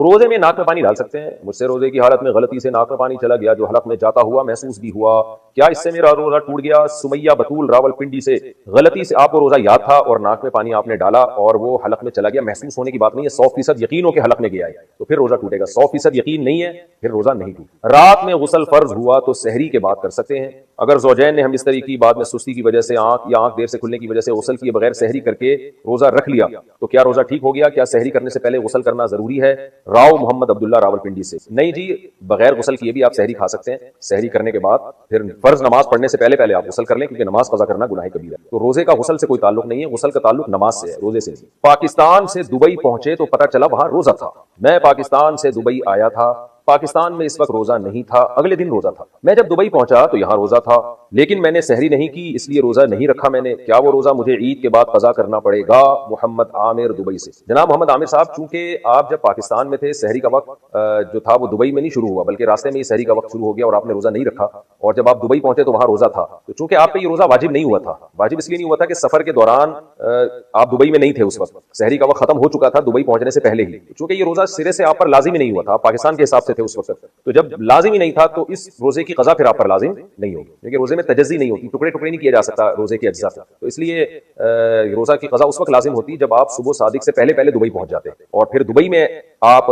روزے میں ناک میں پانی ڈال سکتے ہیں؟ مجھ سے روزے کی حالت میں غلطی سے ناک میں پانی چلا گیا، جو حلق میں جاتا ہوا محسوس بھی ہوا، کیا اس سے میرا روزہ ٹوٹ گیا؟ سمیہ بطول راولپنڈی سے، غلطی سے آپ کو روزہ یاد تھا اور ناک میں پانی آپ نے ڈالا اور وہ حلق میں چلا گیا، محسوس ہونے کی بات نہیں ہے، 100% یقین ہو کہ حلق میں گیا ہے تو پھر روزہ ٹوٹے گا، 100% یقین نہیں ہے پھر روزہ نہیں ٹوٹے۔ رات میں غسل فرض ہوا تو سحری کے بعد کر سکتے ہیں؟ اگر زوجین نے ہم اس طریقے کی بعد میں سستی کی وجہ سے آنکھ دیر سے کھلنے کی وجہ سے غسل کیے بغیر سحری کر کے روزہ رکھ لیا تو کیا روزہ ٹھیک ہو گیا؟ کیا سحری کرنے سے پہلے غسل کرنا ضروری ہے؟ راؤ محمد عبداللہ راولپنڈی سے، نہیں جی، بغیر غسل کیے بھی آپ سحری کھا سکتے ہیں، سحری کرنے کے بعد پھر فرض نماز پڑھنے سے پہلے آپ غسل کر لیں، کیونکہ نماز قضا کرنا گناہ کبیرہ ہے۔ تو روزے کا غسل سے کوئی تعلق نہیں ہے، غسل کا تعلق نماز سے ہے، روزے سے نہیں۔ پاکستان سے دبئی پہنچے تو پتہ چلا وہاں روزہ تھا۔ میں پاکستان سے دبئی آیا تھا، پاکستان میں اس وقت روزہ نہیں تھا، اگلے دن روزہ تھا۔ میں جب دبئی پہنچا تو یہاں روزہ تھا، لیکن میں نے سحری نہیں کی، اس لیے روزہ نہیں رکھا میں نے، کیا وہ روزہ مجھے عید کے بعد قضا کرنا پڑے گا؟ محمد عامر دبئی سے۔ جناب محمد عامر صاحب، چونکہ آپ جب پاکستان میں تھے سحری کا وقت جو تھا وہ دبئی میں نہیں شروع ہوا بلکہ راستے میں ہی سحری کا وقت شروع ہو گیا اور آپ نے روزہ نہیں رکھا، اور جب آپ دبئی پہنچے تو وہاں روزہ تھا، تو چونکہ آپ پہ یہ روزہ واجب نہیں ہوا تھا، واجب اس لیے نہیں ہوا تھا کہ سفر کے دوران آپ دبئی میں نہیں تھے، اس وقت سحری کا وقت ختم ہو چکا تھا دبئی پہنچنے سے پہلے ہی، چونکہ یہ روزہ سرے سے آپ پر لازم ہی نہیں ہوا تھا، آپ پاکستان کے حساب سے تھے اس وقت، تو جب لازم ہی نہیں تھا تو اس روزے کی قضا پھر آپ پر لازم نہیں ہوگی، کیونکہ روزے میں تجزی نہیں ہوتی، ٹکڑے ٹکڑے نہیں کیا جا سکتا روزے کے اجزاء، تو اس لیے روزہ کی قضا اس وقت لازم ہوتی جب آپ صبح صادق سے پہلے دبئی پہنچ جاتے، اور پھر دبئی میں آپ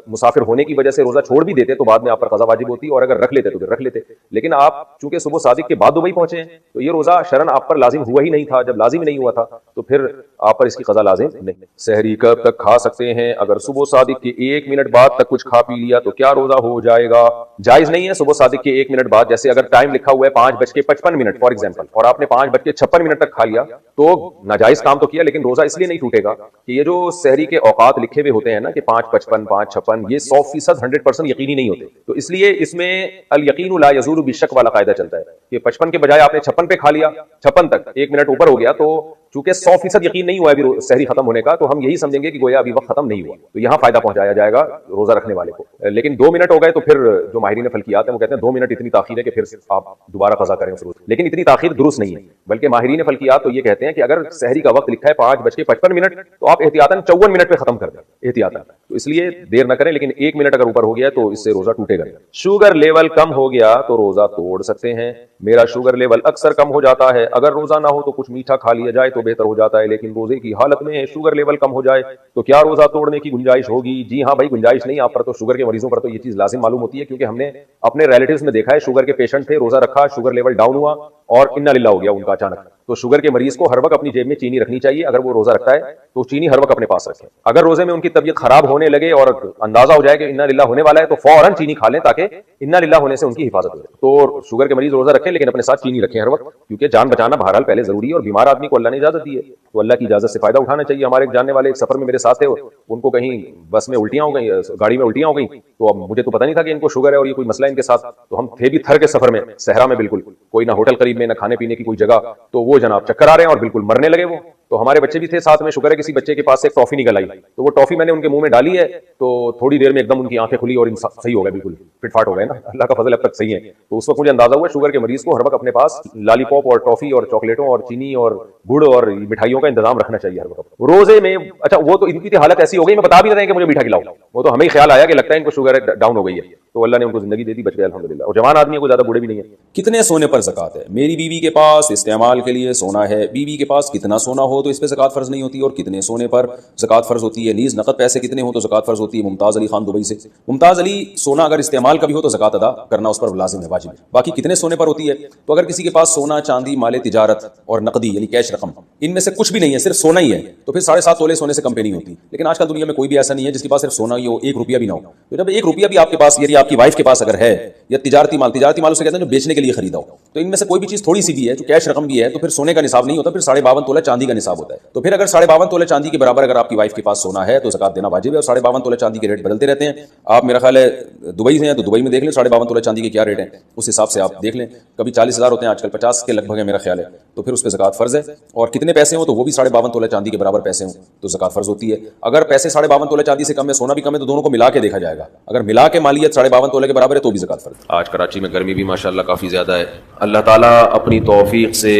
مسافر ہونے کی وجہ سے روزہ چھوڑ بھی دیتے تو بعد میں آپ پر قضا واجب ہوتی، اور اگر رکھ لیتے تو پھر رکھ لیتے، لیکن آپ چونکہ صبح صادق کے بعد دبئی پہنچے ہیں تو یہ روزہ شرعاً آپ پر لازم ہوا ہی نہیں تھا، جب لازم نہیں ہوا تھا تو پھر آپ پر اس کی قضا لازم نہیں۔ سحری کب تک کھا سکتے ہیں؟ اگر صبح صادق کے 1 منٹ بعد تک کچھ کھا پی لیا تو کیا روزہ ہو جائے گا؟ جائز نہیں ہے صبح صادق کے 1 منٹ بعد، جیسے اگر ٹائم لکھا ہوا ہے 5:55 فار ایگزامپل اور آپ نے 5:56 تک کھا لیا تو ناجائز کام تو کیا، لیکن روزہ اس لیے نہیں ٹوٹے گا کہ یہ جو سحری کے اوقات لکھے ہوئے ہوتے ہیں نا کہ 5:55 5:56 یہ 100% 100% یقینی نہیں ہوتے، تو اس لیے اس میں الیقین لا یزول بالشک والا قاعدہ چلتا ہے کہ 55 کے بجائے آپ نے 56 پہ کھا لیا، 56 تک 1 منٹ اوپر ہو گیا تو چونکہ 100% یقین نہیں ہوا ابھی سحری ختم ہونے کا تو ہم یہی سمجھیں گے کہ گویا ابھی وقت ختم نہیں ہوا، تو یہاں فائدہ پہنچایا جائے گا روزہ رکھنے والے کو، لیکن 2 منٹ ہو گئے تو پھر جو ماہرین فلکیات ہیں وہ کہتے ہیں 2 منٹ اتنی تاخیر ہے کہ پھر آپ دوبارہ قضا کریں اس روز، لیکن اتنی تاخیر درست نہیں ہے، بلکہ ماہرین فلکیات تو یہ کہتے ہیں کہ اگر سحری کا وقت لکھا ہے 5:55 تو آپ احتیاطاً 54 منٹ پہ ختم کر دیں احتیاطاً، تو اس لیے دیر نہ کریں، لیکن 1 منٹ اگر اوپر ہو گیا تو اس سے روزہ ٹوٹے گا۔ شوگر لیول کم ہو گیا تو روزہ توڑ سکتے ہیں؟ میرا شوگر لیول اکثر کم ہو جاتا ہے، اگر روزہ نہ ہو تو کچھ میٹھا کھا لیا جائے تو بہتر ہو جاتا ہے، لیکن روزے کی حالت میں شوگر لیول کم ہو جائے تو کیا روزہ توڑنے کی گنجائش ہوگی؟ جی ہاں بھائی، گنجائش نہیں، آپ پر تو شوگر کے مریضوں پر تو یہ چیز لازم معلوم ہوتی ہے، کیونکہ ہم نے اپنے ریلیٹیوز میں دیکھا ہے شوگر کے پیشنٹ تھے، روزہ رکھا، شوگر لیول ڈاؤن ہوا اور انا للہ ہو گیا ان کا اچانک، تو شوگر کے مریض کو ہر وقت اپنی جیب میں چینی رکھنی چاہیے، اگر وہ روزہ رکھتا ہے تو چینی ہر وقت اپنے پاس رکھے، اگر روزے میں ان کی طبیعت خراب ہونے لگے اور اندازہ ہو جائے کہ انا للہ ہونے والا ہے تو فوراً چینی کھا لیں تاکہ انا للہ ہونے سے ان کی حفاظت ہو جائے، تو شوگر کے مریض روزہ رکھیں لیکن اپنے ساتھ چینی رکھیں ہر وقت، کیونکہ جان بچانا بہرحال پہلے ضروری ہے، اور بیمار آدمی کو اللہ نے اجازت دی ہے تو اللہ کی اجازت سے فائدہ اٹھانا چاہیے۔ ہمارے ایک جاننے والے ایک سفر میں میرے ساتھ تھے، ان کو کہیں بس میں الٹیاں ہو گئی، گاڑی میں الٹیاں ہو گئی، تو اب مجھے تو پتہ نہیں تھا کہ ان کو شوگر ہے اور یہ کوئی مسئلہ ہے ان کے ساتھ، تو ہم تھے بھی تھر کے سفر میں، صحرا میں، بالکل کوئی نہ ہوٹل قریب میں نہ کھانے پینے کی کوئی جگہ، تو وہ جناب چکر آ رہے ہیں اور بالکل مرنے لگے وہ، تو ہمارے بچے بھی تھے ساتھ میں، شکر ہے کسی بچے کے پاس سے ایک ٹافی نکل آئی، تو وہ ٹافی میں نے ان کے منہ میں ڈالی ہے تو تھوڑی دیر میں ایک دم ان کی آنکھیں کھلی اور صحیح ہو گئے، بالکل فٹ فاٹ ہو گئے نا، اللہ کا فضل اب تک صحیح ہے، تو اس وقت مجھے اندازہ ہوا شوگر کے مریض کو ہر وقت اپنے پاس لالی پاپ اور ٹافی اور چاکلیٹوں اور چینی اور گڑ اور مٹھائیوں کا انتظام رکھنا چاہیے ہر وقت روزے میں۔ اچھا وہ تو ان کی حالت ایسی ہو گئی، میں بتا بھی نہ رہے کہ مجھے میٹھا کھلاؤ، وہ تو ہمیں ہی خیال آیا کہ لگتا ہے ان کو شوگر ڈاؤن ہو گئی ہے، تو اللہ نے ان کو زندگی دے دی، بچ گئے الحمدللہ، اور جوان آدمی ہے، کوئی زیادہ بوڑھے بھی نہیں ہے۔ کتنے سونے پر زکوٰۃ ہے؟ میری بیوی کے پاس استعمال کے لیے سونا ہے، بیوی کے پاس کتنا سونا ہو تو اس پہ زکوٰۃ فرض نہیں ہوتی، اور کتنے سونے پر زکوٰۃ فرض ہوتی ہے؟ نیز نقد پیسے کتنے ہوں تو زکوٰۃ فرض ہوتی ہے؟ ممتاز علی خان دبئی سے۔ ممتاز علی، سونا اگر استعمال کا بھی ہو تو زکوٰۃ ادا کرنا اس پر لازم ہے، واجب ہے، باقی کتنے سونے پر ہوتی ہے؟ تو اگر کسی کے پاس سونا، چاندی، مال تجارت اور نقدی یعنی کیش رقم، ان میں سے کچھ بھی نہیں ہے، صرف سونا ہی ہے، تو پھر 7.5 تولے سونے سے کم پہ نہیں ہوتی، لیکن آج کل دنیا میں کوئی بھی ایسا نہیں ہے جس کے پاس صرف سونا ہی ہو، 1 روپیہ بھی نہ ہو، تو جب 1 روپیہ بھی آپ کے پاس یعنی آپ کی وائف کے پاس اگر ہے، یا تجارتی مال اسے کہتے ہیں جو بیچنے کے لیے خریدا ہو، تو ان میں سے کوئی بھی چیز تھوڑی سی بھی ہے جو کیش رقم بھی ہے تو پھر سونے کا نصاب نہیں ہوتا، پھر 52.5 تولہ چاندی کا نصاب ہوتا ہے، تو پھر اگر 52.5 تولہ چاندی کے برابر اگر آپ کی وائف کے پاس سونا ہے تو زکوٰۃ دینا واجب ہے، اور 52.5 تولہ چاندی کے ریٹ بدلتے رہتے ہیں، آپ میرا خیال ہے دبئی سے ہیں تو دبئی میں دیکھ لیں 52.5 تولہ چاندی کے کیا ریٹ ہیں، اس حساب سے آپ دیکھ لیں، کبھی 40,000 ہوتے ہیں، آج کل 50 کے لگ بھگ ہے میرا خیال ہے، تو پھر اس پہ زکوٰۃ فرض ہے، اور کتنے پیسے ہوں تو وہ بھی 52.5 تولہ چاندی کے برابر پیسے ہوں تو زکوٰۃ فرض ہوتی ہے۔ اگر پیسے 52.5 تولہ چاندی سے کم ہے، سونا بھی کم ہے، تو دونوں کو ملا کے دیکھا جائے گا، اگر ملا کے مالیت 52.5 تولہ کے برابر ہے تو بھی زکوٰۃ فرض ہے۔ آج کراچی میں گرمی بھی ماشاءاللہ کافی زیادہ ہے، اللہ تعالیٰ اپنی توفیق سے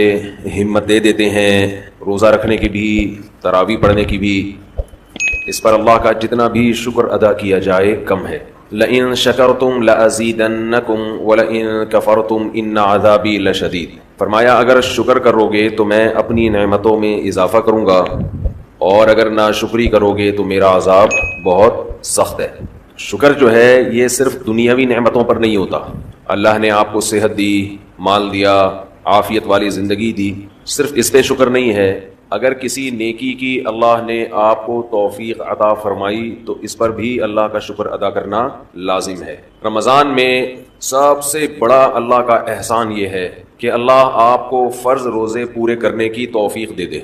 ہمت دے دیتے ہیں روزہ رکھنے کی بھی، تراویح پڑھنے کی بھی، اس پر اللہ کا جتنا بھی شکر ادا کیا جائے کم ہے. لئن شکرتم لازیدنکم ولئن کفرتم ان عذابی لشدید. فرمایا اگر شکر کرو گے تو میں اپنی نعمتوں میں اضافہ کروں گا اور اگر ناشکری کرو گے تو میرا عذاب بہت سخت ہے. شکر جو ہے یہ صرف دنیاوی نعمتوں پر نہیں ہوتا. اللہ نے آپ کو صحت دی, مال دیا, عافیت والی زندگی دی, صرف اس پہ شکر نہیں ہے. اگر کسی نیکی کی اللہ نے آپ کو توفیق عطا فرمائی تو اس پر بھی اللہ کا شکر ادا کرنا لازم ہے. رمضان میں سب سے بڑا اللہ کا احسان یہ ہے کہ اللہ آپ کو فرض روزے پورے کرنے کی توفیق دے دے.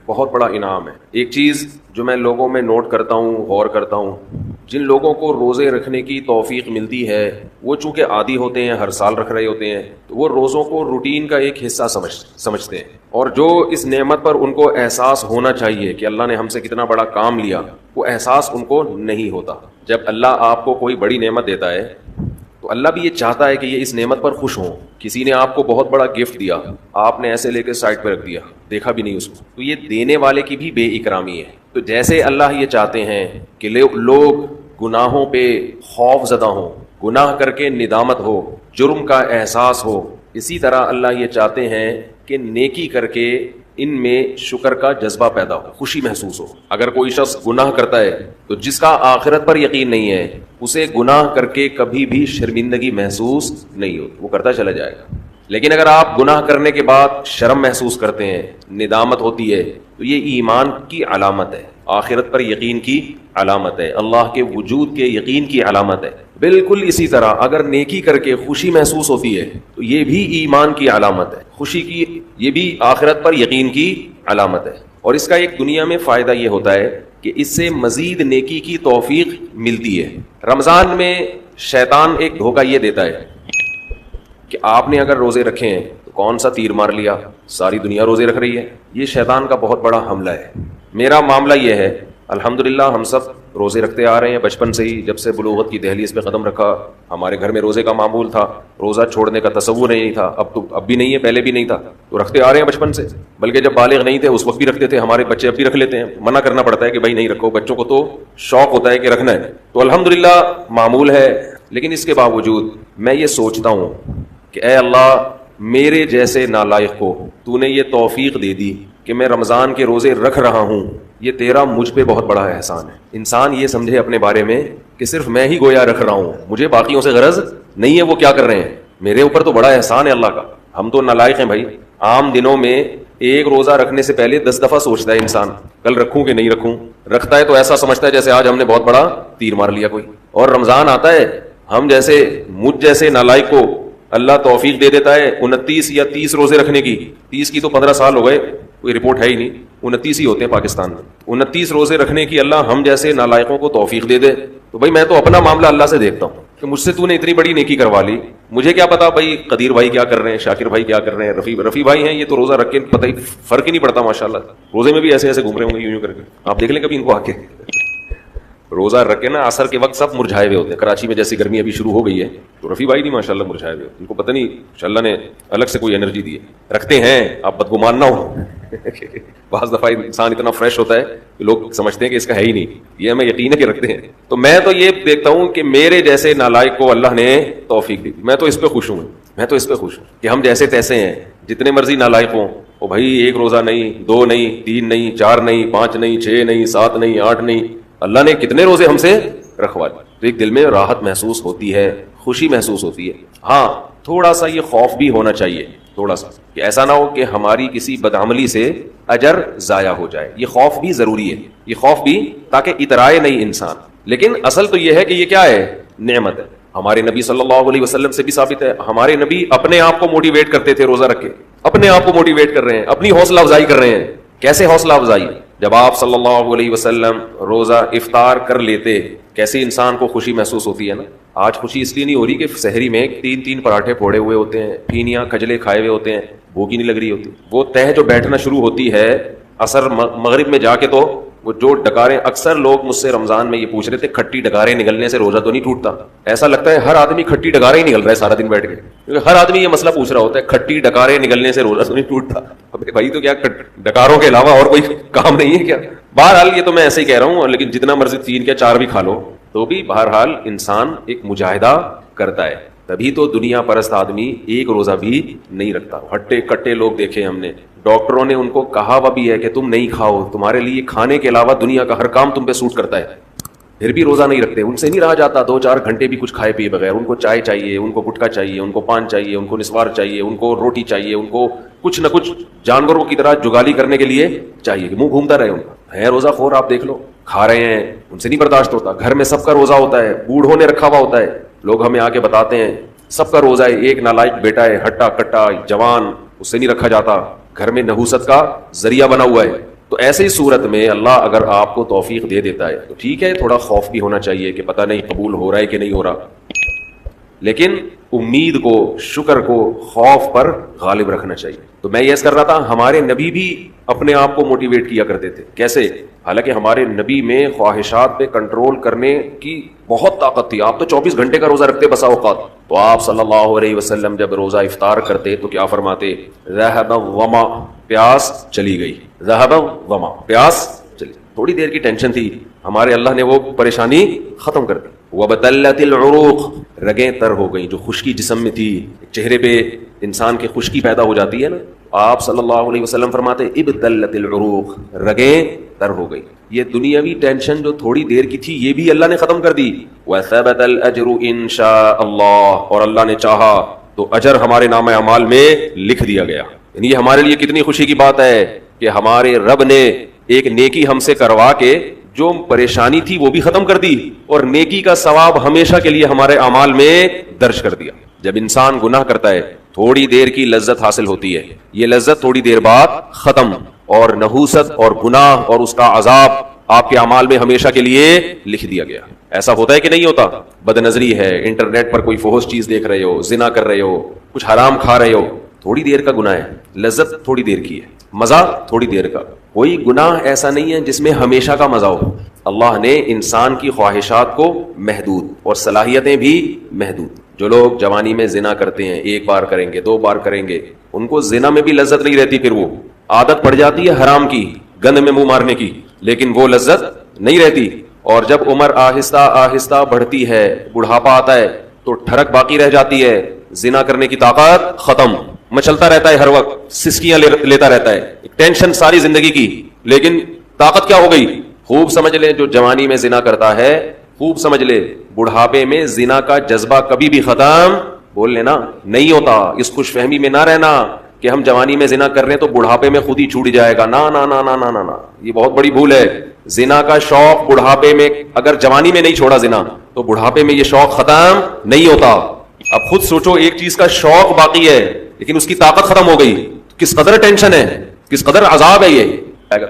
بہت بڑا انعام ہے. ایک چیز جو میں لوگوں میں نوٹ کرتا ہوں, غور کرتا ہوں, جن لوگوں کو روزے رکھنے کی توفیق ملتی ہے وہ چونکہ عادی ہوتے ہیں, ہر سال رکھ رہے ہوتے ہیں, تو وہ روزوں کو روٹین کا ایک حصہ سمجھتے ہیں. اور جو اس نعمت پر ان کو احساس ہونا چاہیے کہ اللہ نے ہم سے کتنا بڑا کام لیا, وہ احساس ان کو نہیں ہوتا. جب اللہ آپ کو کوئی بڑی نعمت دیتا ہے تو اللہ بھی یہ چاہتا ہے کہ یہ اس نعمت پر خوش ہوں. کسی نے آپ کو بہت بڑا گفٹ دیا, آپ نے ایسے لے کے سائڈ پہ رکھ دیا, دیکھا بھی نہیں اس کو, تو یہ دینے والے کی بھی بے اکرامی ہے. تو جیسے اللہ یہ چاہتے ہیں کہ لوگ گناہوں پہ خوف زدہ ہوں, گناہ کر کے ندامت ہو, جرم کا احساس ہو, اسی طرح اللہ یہ چاہتے ہیں کہ نیکی کر کے ان میں شکر کا جذبہ پیدا ہو, خوشی محسوس ہو. اگر کوئی شخص گناہ کرتا ہے تو جس کا آخرت پر یقین نہیں ہے اسے گناہ کر کے کبھی بھی شرمندگی محسوس نہیں ہوتی, وہ کرتا چلا جائے گا. لیکن اگر آپ گناہ کرنے کے بعد شرم محسوس کرتے ہیں, ندامت ہوتی ہے, تو یہ ایمان کی علامت ہے, آخرت پر یقین کی علامت ہے, اللہ کے وجود کے یقین کی علامت ہے. بالکل اسی طرح اگر نیکی کر کے خوشی محسوس ہوتی ہے تو یہ بھی ایمان کی علامت ہے, خوشی کی, یہ بھی آخرت پر یقین کی علامت ہے. اور اس کا ایک دنیا میں فائدہ یہ ہوتا ہے کہ اس سے مزید نیکی کی توفیق ملتی ہے. رمضان میں شیطان ایک دھوکہ یہ دیتا ہے کہ آپ نے اگر روزے رکھے ہیں تو کون سا تیر مار لیا, ساری دنیا روزے رکھ رہی ہے. یہ شیطان کا بہت بڑا حملہ ہے. میرا معاملہ یہ ہے, الحمدللہ ہم سب روزے رکھتے آ رہے ہیں بچپن سے ہی. جب سے بلوغت کی دہلیز پہ قدم رکھا ہمارے گھر میں روزے کا معمول تھا, روزہ چھوڑنے کا تصور نہیں تھا. اب بھی نہیں ہے, پہلے بھی نہیں تھا, تو رکھتے آ رہے ہیں بچپن سے. بلکہ جب بالغ نہیں تھے اس وقت بھی رکھتے تھے. ہمارے بچے اب بھی رکھ لیتے ہیں, منع کرنا پڑتا ہے کہ بھائی نہیں رکھو, بچوں کو تو شوق ہوتا ہے کہ رکھنا ہے. تو الحمدللہ معمول ہے. لیکن اس کے باوجود میں یہ سوچتا ہوں کہ اے اللہ, میرے جیسے نالائق کو تو نے یہ توفیق دے دی کہ میں رمضان کے روزے رکھ رہا ہوں, یہ تیرا مجھ پہ بہت بڑا احسان ہے. انسان یہ سمجھے اپنے بارے میں کہ صرف میں ہی گویا رکھ رہا ہوں, مجھے باقیوں سے غرض نہیں ہے وہ کیا کر رہے ہیں, میرے اوپر تو بڑا احسان ہے اللہ کا. ہم تو نالائق ہیں بھائی. عام دنوں میں ایک روزہ رکھنے سے پہلے 10 دفعہ سوچتا ہے انسان کل رکھوں کہ نہیں رکھوں. رکھتا ہے تو ایسا سمجھتا ہے جیسے آج ہم نے بہت بڑا تیر مار لیا کوئی. اور رمضان آتا ہے, ہم جیسے مجھ جیسے نالائق کو اللہ توفیق دے دیتا ہے 29 یا 30 روزے رکھنے کی. 30 کی تو 15 سال ہو گئے, کوئی رپورٹ ہے ہی نہیں, 29 ہی ہوتے ہیں پاکستان میں. 29 روزے رکھنے کی اللہ ہم جیسے نالائقوں کو توفیق دے دے. تو بھائی میں تو اپنا معاملہ اللہ سے دیکھتا ہوں کہ مجھ سے تو نے اتنی بڑی نیکی کروا لی, مجھے کیا پتا بھائی قدیر بھائی کیا کر رہے ہیں, شاکر بھائی کیا کر رہے ہیں, رفیع بھائی ہیں, یہ تو روزہ رکھ کے پتہ ہی فرق ہی نہیں پڑتا ماشاءاللہ. روزے میں بھی ایسے ایسے گھوم رہے ہوں گے یوں کر کے, آپ دیکھ لیں کبھی ان کو آ کے. روزہ رکھ کے نا عصر کے وقت سب مرجھائے ہوئے ہوتے ہیں. کراچی میں جیسی گرمی ابھی شروع ہو گئی ہے تو رفیع بھائی نہیں ماشاءاللہ مرجھائے ہوئے, ان کو پتہ نہیں انشاءاللہ نے الگ سے کوئی انرجی دی ہے. رکھتے ہیں, آپ بدگمان نہ ہو. بعض دفعہ انسان اتنا فریش ہوتا ہے کہ لوگ سمجھتے ہیں کہ اس کا ہے ہی نہیں, یہ ہمیں یقین ہے کہ رکھتے ہیں. تو میں تو یہ دیکھتا ہوں کہ میرے جیسے نالائق کو اللہ نے توفیق دی. میں تو اس پہ خوش ہوں, میں تو اس پہ خوش ہوں کہ ہم جیسے تیسے ہیں, جتنے مرضی نالائق ہوں. او بھائی ایک روزہ نہیں, 2 نہیں, 3 نہیں, 4 نہیں, 5 نہیں, 6 نہیں, 7 نہیں, 8 نہیں, اللہ نے کتنے روزے ہم سے رکھوا لیے. تو ایک دل میں راحت محسوس ہوتی ہے, خوشی محسوس ہوتی ہے. ہاں تھوڑا سا یہ خوف بھی ہونا چاہیے, تھوڑا سا, کہ ایسا نہ ہو کہ ہماری کسی بدعملی سے اجر ضائع ہو جائے. یہ خوف بھی ضروری ہے, یہ خوف بھی تاکہ اترائے نہیں انسان. لیکن اصل تو یہ ہے کہ یہ کیا ہے, نعمت ہے. ہمارے نبی صلی اللہ علیہ وسلم سے بھی ثابت ہے, ہمارے نبی اپنے آپ کو موٹیویٹ کرتے تھے روزہ رکھ کے, اپنے آپ کو موٹیویٹ کر رہے ہیں, اپنی حوصلہ افزائی کر رہے ہیں. کیسے حوصلہ افزائی؟ جب آپ صلی اللہ علیہ وسلم روزہ افطار کر لیتے, کیسے انسان کو خوشی محسوس ہوتی ہے نا. آج خوشی اس لیے نہیں ہو رہی کہ سحری میں 3 پراٹھے پھوڑے ہوئے ہوتے ہیں, پھینیاں کھجلے کھائے ہوئے ہوتے ہیں, بھوک ہی نہیں لگ رہی ہوتی. وہ تہ جو بیٹھنا شروع ہوتی ہے عصر مغرب میں جا کے تو وہ جو ڈکاریں، اکثر لوگ مجھ سے رمضان میں یہ پوچھ رہے تھے کھٹی ڈکاریں نکلنے سے روزہ تو نہیں ٹوٹتا؟ ایسا لگتا ہے ہر آدمی کھٹی ڈکاریں ہی نکل رہا ہے سارا دن بیٹھ کے، کیونکہ ہر آدمی یہ مسئلہ پوچھ رہا ہوتا ہے کھٹی ڈکاریں نکلنے سے روزہ تو نہیں ٹوٹتا؟ ابے بھائی تو کیا ڈکاروں کے علاوہ اور کوئی کام نہیں ہے کیا؟ بہرحال یہ تو میں ایسے ہی کہہ رہا ہوں، لیکن جتنا مرضی 3 یا 4 بھی کھا لو تو بھی بہرحال انسان ایک مجاہدہ کرتا ہے، تبھی تو دنیا پرست آدمی ایک روزہ بھی نہیں رکھتا۔ ہٹے کٹے لوگ دیکھے ہم نے، ڈاکٹروں نے ان کو کہا ہوا بھی ہے کہ تم نہیں کھاؤ، تمہارے لیے کھانے کے علاوہ دنیا کا ہر کام تم پہ سوٹ کرتا ہے، پھر بھی روزہ نہیں رکھتے۔ ان سے نہیں رہا جاتا 2-4 گھنٹے بھی کچھ کھائے پیے بغیر، ان کو چائے چاہیے، ان کو گٹکا چاہیے، ان کو پان چاہیے، ان کو نسوار چاہیے، ان کو روٹی چاہیے، ان کو کچھ نہ کچھ جانوروں کی طرح جگالی کرنے کے لیے چاہیے کہ منہ گھومتا رہے۔ ان کا ہے روزہ خور، آپ دیکھ لو، کھا رہے ہیں، ان سے نہیں برداشت ہوتا۔ گھر میں سب کا روزہ ہوتا ہے، بوڑھوں نے رکھا ہوا ہوتا ہے، لوگ ہمیں آ کے بتاتے ہیں سب کا روزہ ہے، ایک نالائق بیٹا ہے ہٹا کٹا جوان، اس سے نہیں رکھا جاتا، گھر میں نحوست کا ذریعہ بنا ہوا ہے۔ تو ایسے ہی صورت میں اللہ اگر آپ کو توفیق دے دیتا ہے تو ٹھیک ہے، تھوڑا خوف بھی ہونا چاہیے کہ پتہ نہیں قبول ہو رہا ہے کہ نہیں ہو رہا، لیکن امید کو، شکر کو خوف پر غالب رکھنا چاہیے۔ تو میں یہ کر رہا تھا، ہمارے نبی بھی اپنے آپ کو موٹیویٹ کیا کرتے تھے۔ کیسے؟ حالانکہ ہمارے نبی میں خواہشات پہ کنٹرول کرنے کی بہت طاقت تھی، آپ تو 24 گھنٹے کا روزہ رکھتے بسا اوقات۔ تو آپ صلی اللہ علیہ وسلم جب روزہ افطار کرتے تو کیا فرماتے؟ ذهب الظما، پیاس چلی گئی، ذهب الظما، پیاس چلی۔ تھوڑی دیر کی ٹینشن تھی، ہمارے اللہ نے وہ پریشانی ختم کر دی۔ وبتلت العروق، رگیں تر ہو گئیں، جو خشکی جسم میں تھی، چہرے پہ انسان کی خشکی پیدا ہو جاتی ہے نا، آپ صلی اللہ علیہ وسلم فرماتے ابتلت العروق، رگیں تر ہو گئی۔ یہ دنیاوی ٹینشن جو تھوڑی دیر کی تھی یہ بھی اللہ نے ختم کر دی۔ وثبت الاجر ان شاء اللہ، اور اللہ نے چاہا تو اجر ہمارے نامہ اعمال میں لکھ دیا گیا۔ یعنی یہ ہمارے لیے کتنی خوشی کی بات ہے کہ ہمارے رب نے ایک نیکی ہم سے کروا کے جو پریشانی تھی وہ بھی ختم کر دی، اور نیکی کا ثواب ہمیشہ کے لیے ہمارے اعمال میں درج کر دیا۔ جب انسان گناہ کرتا ہے تھوڑی دیر کی لذت حاصل ہوتی ہے، یہ لذت تھوڑی دیر بعد ختم، اور نحوست اور گناہ اور اس کا عذاب آپ کے اعمال میں ہمیشہ کے لیے لکھ دیا گیا۔ ایسا ہوتا ہے کہ نہیں ہوتا؟ بد نظری ہے، انٹرنیٹ پر کوئی فحش چیز دیکھ رہے ہو، زنا کر رہے ہو، کچھ حرام کھا رہے ہو، تھوڑی دیر کا گناہ ہے، لذت تھوڑی دیر کی ہے، مزہ تھوڑی دیر کا۔ کوئی گناہ ایسا نہیں ہے جس میں ہمیشہ کا مزہ ہو۔ اللہ نے انسان کی خواہشات کو محدود اور صلاحیتیں بھی محدود۔ جو لوگ جوانی میں زنا کرتے ہیں، 1 بار کریں گے، 2 بار کریں گے، ان کو زنا میں بھی لذت نہیں رہتی، پھر وہ عادت پڑ جاتی ہے حرام کی، گند میں منہ مارنے کی، لیکن وہ لذت نہیں رہتی۔ اور جب عمر آہستہ آہستہ بڑھتی ہے، بڑھاپا آتا ہے، تو ٹھڑک باقی رہ جاتی ہے، زنا کرنے کی طاقت ختم، مچلتا رہتا ہے ہر وقت، سسکیاں لیتا رہتا ہے، ٹینشن ساری زندگی کی، لیکن طاقت کیا ہو گئی؟ خوب سمجھ لیں، جو جوانی میں زنا کرتا ہے خوب سمجھ لے، بڑھاپے میں زنا کا جذبہ کبھی بھی ختم، بول لینا، نہیں ہوتا۔ اس خوش فہمی میں نہ رہنا کہ ہم جوانی میں زنا کر رہے ہیں تو بڑھاپے میں خود ہی چھوٹ جائے گا، نا نا نا نا نا نا، یہ بہت بڑی بھول ہے۔ زنا کا شوق بڑھاپے میں، اگر جوانی میں نہیں چھوڑا زنا تو بڑھاپے میں یہ شوق ختم نہیں ہوتا۔ اب خود سوچو، ایک چیز کا شوق باقی ہے لیکن اس کی طاقت ختم ہو گئی، کس قدر ٹینشن ہے، کس قدر عذاب ہے یہ۔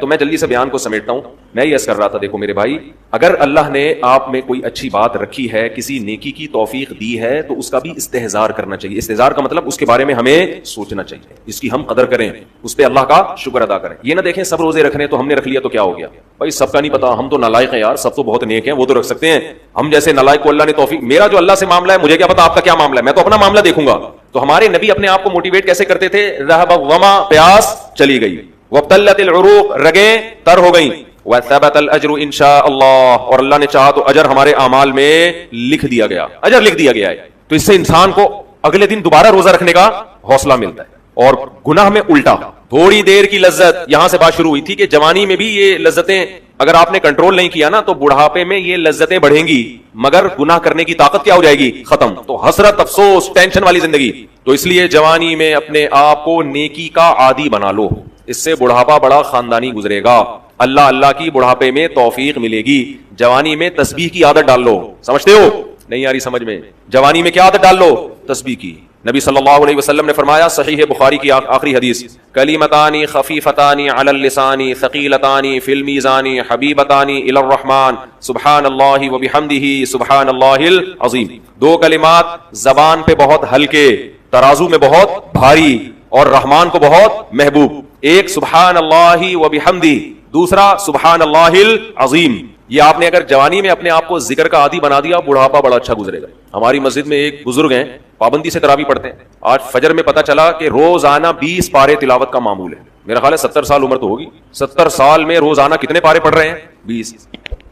تو میں جلدی سے بیان کو سمیٹتا ہوں۔ میں یہ کر رہا تھا، دیکھو میرے بھائی، اگر اللہ نے آپ میں کوئی اچھی بات رکھی ہے، کسی نیکی کی توفیق دی ہے، تو اس کا بھی استحضار کرنا چاہیے۔ استحضار کا مطلب اس کے بارے میں ہمیں سوچنا چاہیے، اس کی ہم قدر کریں، اس پہ اللہ کا شکر ادا کریں۔ یہ نہ دیکھیں سب روزے رکھنے تو ہم نے رکھ لیا تو کیا ہو گیا، بھائی سب کا نہیں پتا، ہم تو نالائق ہیں یار، سب تو بہت نیک ہیں، وہ تو رکھ سکتے ہیں، ہم جیسے نالائق کو اللہ نے توفیق، میرا جو اللہ سے معاملہ ہے مجھے کیا پتا آپ کا کیا معاملہ ہے، میں تو اپنا معاملہ دیکھوں گا۔ تو ہمارے نبی اپنے آپ کو موٹیویٹ کیسے کرتے تھے؟ ذهب الظما، پیاس چلی گئی، وابتلت العروق، رگیں تر ہو گئیں، وثبت الاجر ان شاء اللہ، اور اللہ نے چاہا تو اجر ہمارے اعمال میں لکھ دیا گیا، اجر لکھ دیا گیا ہے۔ تو اس سے انسان کو اگلے دن دوبارہ روزہ رکھنے کا حوصلہ ملتا ہے۔ اور گناہ میں الٹا، تھوڑی دیر کی لذت، یہاں سے بات شروع ہوئی تھی کہ جوانی میں بھی یہ لذتیں اگر آپ نے کنٹرول نہیں کیا نا تو بڑھاپے میں یہ لذتیں بڑھیں گی، مگر گناہ کرنے کی طاقت کیا ہو جائے گی؟ ختم۔ تو حسرت، افسوس، ٹینشن والی زندگی۔ تو اس لیے جوانی میں اپنے آپ کو نیکی کا عادی بنا لو، اس سے بڑھاپا بڑا خاندانی گزرے گا، اللہ کی بڑھاپے میں توفیق ملے گی۔ جوانی میں تسبیح کی عادت ڈال لو، سمجھتے ہو؟ نہیں آ رہی سمجھ میں؟ جوانی میں کیا عادت ڈال لو؟ تسبیح کی۔ نبی صلی اللہ علیہ وسلم نے فرمایا، صحیح بخاری کی آخری حدیث، کلمتان خفیفتان علی اللسان ثقیلتان فی المیزان حبیبتان الی الرحمن سبحان اللہ وبحمدہ سبحان اللہ العظیم۔ 2 کلمات زبان پہ بہت ہلکے، ترازو میں بہت بھاری، اور رحمان کو بہت محبوب۔ ایک سبحان اللہ وبحمدہ، دوسرا سبحان اللہ العظیم. یہ آپ نے اگر جوانی میں اپنے آپ کو ذکر کا عادی بنا دیا, بڑھاپا بڑا اچھا گزرے گا. ہماری مسجد میں ایک بزرگ ہیں, پابندی سے تراویح پڑھتے ہیں. آج فجر میں پتا چلا کہ روزانہ 20 پارے تلاوت کا معمول ہے. میرا خیال ہے 70 سال عمر تو ہوگی, 70 سال میں روزانہ کتنے پارے پڑھ رہے ہیں؟ 20.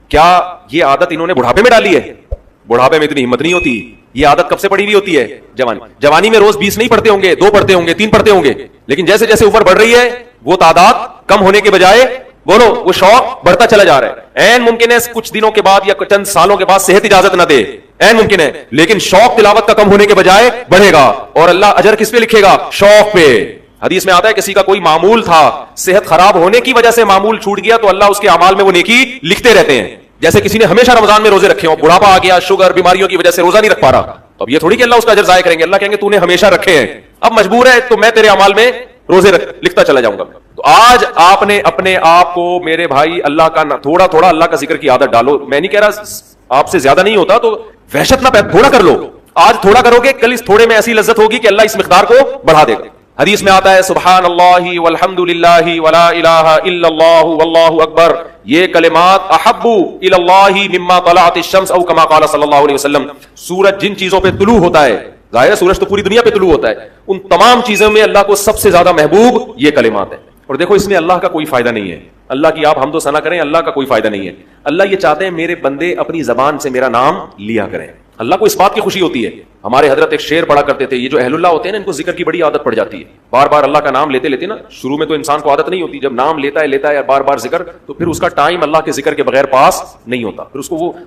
کیا یہ عادت انہوں نے بڑھاپے میں ڈالی ہے؟ بڑھاپے میں اتنی ہمت نہیں ہوتی. یہ عادت کب سے پڑی ہوئی ہوتی ہے؟ جوانی میں روز 20 نہیں پڑھتے ہوں گے, 2 پڑھتے ہوں گے, 3 پڑھتے ہوں گے, لیکن جیسے جیسے عمر بڑھ رہی ہے وہ تعداد کم ہونے کے بجائے بولو وہ شوق بڑھتا چلا جا رہا ہے. این ممکن ہے کچھ دنوں کے بعد یا چند سالوں کے بعد صحت اجازت نہ دے, این ممکن ہے, لیکن شوق تلاوت کا کم ہونے کے بجائے بڑھے گا. اور اللہ اجر کس پہ لکھے گا؟ شوق پہ. حدیث میں آتا ہے کسی کا کوئی معمول تھا, صحت خراب ہونے کی وجہ سے معمول چھوٹ گیا تو اللہ اس کے اعمال میں وہ نیکی لکھتے رہتے ہیں. جیسے کسی نے ہمیشہ رمضان میں روزے رکھے ہوں, بڑھاپا آ گیا, شوگر بیماریوں کی وجہ سے روزہ نہیں رکھ پا رہا, تو اب یہ تھوڑی کہ اللہ اس کا اجر ضائع کریں گے. اللہ کہیں گے تو نے ہمیشہ رکھے ہیں, اب مجبور ہے تو میں تیرے اعمال میں روزے لکھتا چلا جاؤں گا. تو آج آپ نے اپنے آپ کو میرے بھائی اللہ کا تھوڑا تھوڑا اللہ کا ذکر کی عادت ڈالو. میں نہیں کہہ رہا آپ سے زیادہ نہیں ہوتا تو وحشت نہ تھوڑا کر لو. آج تھوڑا کرو گے, کل اس تھوڑے میں ایسی لذت ہوگی کہ اللہ اس مقدار کو بڑھا دے گا. حدیث میں آتا ہے سبحان اللہ والحمد للہ ولا الہ الا اللہ واللہ اکبر, یہ کلمات احب الی اللہ مما طلعت الشمس او کما قال صلی اللہ علیہ وسلم. سورج جن چیزوں پہ طلوع ہوتا ہے, ظاہر ہے سورج تو پوری دنیا پہ طلوع ہوتا ہے, ان تمام چیزوں میں اللہ کو سب سے زیادہ محبوب یہ کلمات ہیں. اور دیکھو اس میں اللہ کا کوئی فائدہ نہیں ہے, اللہ کی آپ حمد و ثنا کریں, اللہ کا کوئی فائدہ نہیں ہے. اللہ یہ چاہتے ہیں میرے بندے اپنی زبان سے میرا نام لیا کریں. اللہ کو اس بات کی خوشی ہوتی ہے. ہمارے حضرت ایک شعر پڑھا کرتے تھے, یہ جو اہل اللہ ہوتے ہیں نا ان کو ذکر کی بڑی عادت پڑ جاتی ہے. بار بار اللہ کا نام لیتے لیتے نا, شروع میں تو انسان کو عادت نہیں ہوتی, جب نام لیتا ہے بار بار ذکر, تو پھر اس کا ٹائم اللہ کے ذکر کے بغیر پاس نہیں ہوتا. پھر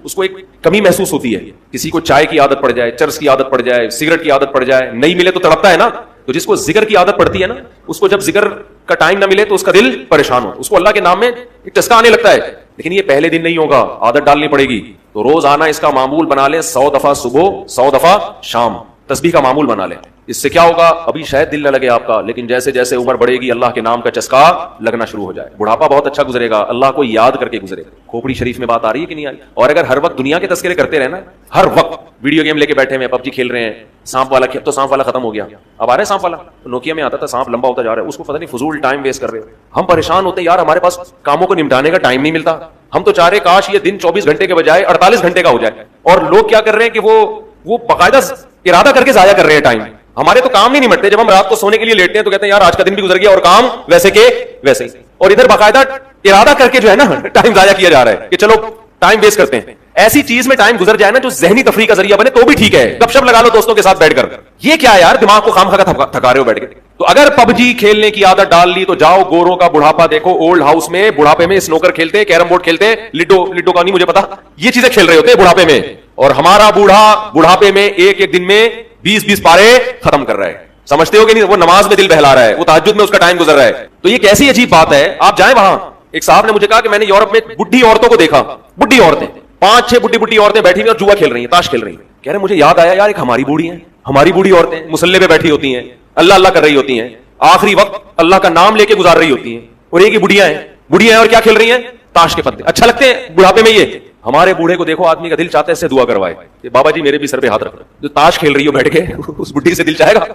اس کو ایک کمی محسوس ہوتی ہے. کسی کو چائے کی عادت پڑ جائے, چرس کی عادت پڑ جائے, سگریٹ کی عادت پڑ جائے, نہیں ملے تو تڑپتا ہے نا. تو جس کو ذکر کی عادت پڑتی ہے نا, اس کو جب ذکر کا ٹائم نہ ملے تو اس کا دل پریشان ہو, اس کو اللہ کے نام میں ایک چسکا آنے لگتا ہے. لیکن یہ پہلے دن نہیں ہوگا, عادت ڈالنی پڑے گی. تو روز آنا اس کا معمول بنا لیں, 100 دفعہ صبح 100 دفعہ شام تسبیح کا معمول بنا لیں. اس سے کیا ہوگا؟ ابھی شاید دل نہ لگے آپ کا, لیکن جیسے جیسے عمر بڑھے گی اللہ کے نام کا چسکا لگنا شروع ہو جائے. بڑھاپا بہت اچھا گزرے گا, اللہ کو یاد کر کے گزرے گا. کھوپڑی شریف میں بات آ رہی ہے کہ نہیں آ رہی؟ اور اگر ہر وقت دنیا کے تذکرے کرتے رہنا, ہر وقت ویڈیو گیم لے کے بیٹھے ہیں, PUBG کھیل رہے ہیں, سانپ والا, تو سانپ والا ختم ہو گیا, اب آ رہا ہے سانپ والا. نوکیا میں آتا تھا سانپ لمبا ہوتا جا رہا ہے, اس کو پتہ نہیں فضول ٹائم ویسٹ کر رہے ہیں. ہم پریشان ہوتے ہیں یار, ہمارے پاس کاموں کو نمٹانے کا ٹائم نہیں ملتا. ہم تو چاہ رہے کاش یہ دن 24 گھنٹے کے بجائے 48 گھنٹے کا ہو جائے. اور لوگ کیا کر رہے ہیں کہ وہ باقاعدہ ارادہ کر کے ضائع کر رہے ہیں ٹائم. ہمارے تو کام نہیں نمٹتے. جب ہم رات کو سونے کے لیے لیٹتے ہیں تو کہتے ہیں یار آج کا دن بھی گزر گیا اور کام ویسے کے ویسے ہی, اور ادھر باقاعدہ ارادہ کر کے جو ہے نا ٹائم ضائع کیا جا رہا ہے کہ چلو ٹائم ویسٹ کرتے ہیں. ایسی چیز میں ٹائم گزر جائے نا جو ذہنی تفریح کا ذریعہ بنے تو بھی ٹھیک ہے, گپ شپ لگا لو دوستوں کے ساتھ بیٹھ کر. یہ کیا ہے یار, دماغ کو خام خا تھکا رہے ہو بیٹھ کے. تو اگر PUBG کھیلنے کی عادت ڈال لی تو جاؤ گوروں کا بڑھاپا دیکھو, اولڈ ہاؤس میں بڑھاپے میں سنوکر کھیلتے, کیرم بورڈ کھیلتے, لڈو کا نہیں مجھے پتا, یہ چیزیں کھیل رہے ہوتے ہیں بڑھاپے میں. اور ہمارا بوڑھا بڑھاپے میں ایک دن میں 20 پارے ختم کر رہا ہے. سمجھتے ہو کہ نہیں؟ وہ نماز میں دل بہلا رہا ہے, وہ تہجد میں اس کا ٹائم گزر رہا ہے. تو یہ کیسی عجیب بات ہے. آپ جائیں وہاں, ایک صاحب نے مجھے کہا کہ میں نے یورپ میں بڈھی عورتوں کو دیکھا, بڈھی عورتیں 5-6 بڈھی عورتیں بیٹھی ہوئی اور جوا کھیل رہی ہیں, تاش کھیل رہی ہیں. کہہ رہے مجھے یاد آیا یار, ایک ہماری بوڑھی ہیں, ہماری بوڑھی عورتیں مصلے پہ بیٹھی ہوتی ہیں, اللہ اللہ کر رہی ہوتی ہیں, آخری وقت اللہ کا نام لے کے گزار رہی ہوتی ہیں, اور ایک ہی بڑھیاں ہیں اور کیا کھیل رہی ہیں؟ تاش کے پتے. اچھا لگتے ہیں بڑھاپے میں یہ. ہمارے بوڑھے کو دیکھو, آدمی کا دل چاہتا ہے اس سے دعا کروائے کہ بابا جی میرے بھی سر پہ ہاتھ رکھو. جو تاش کھیل رہی ہو بیٹھ کے, اس بڈھی سے دل چاہے گا؟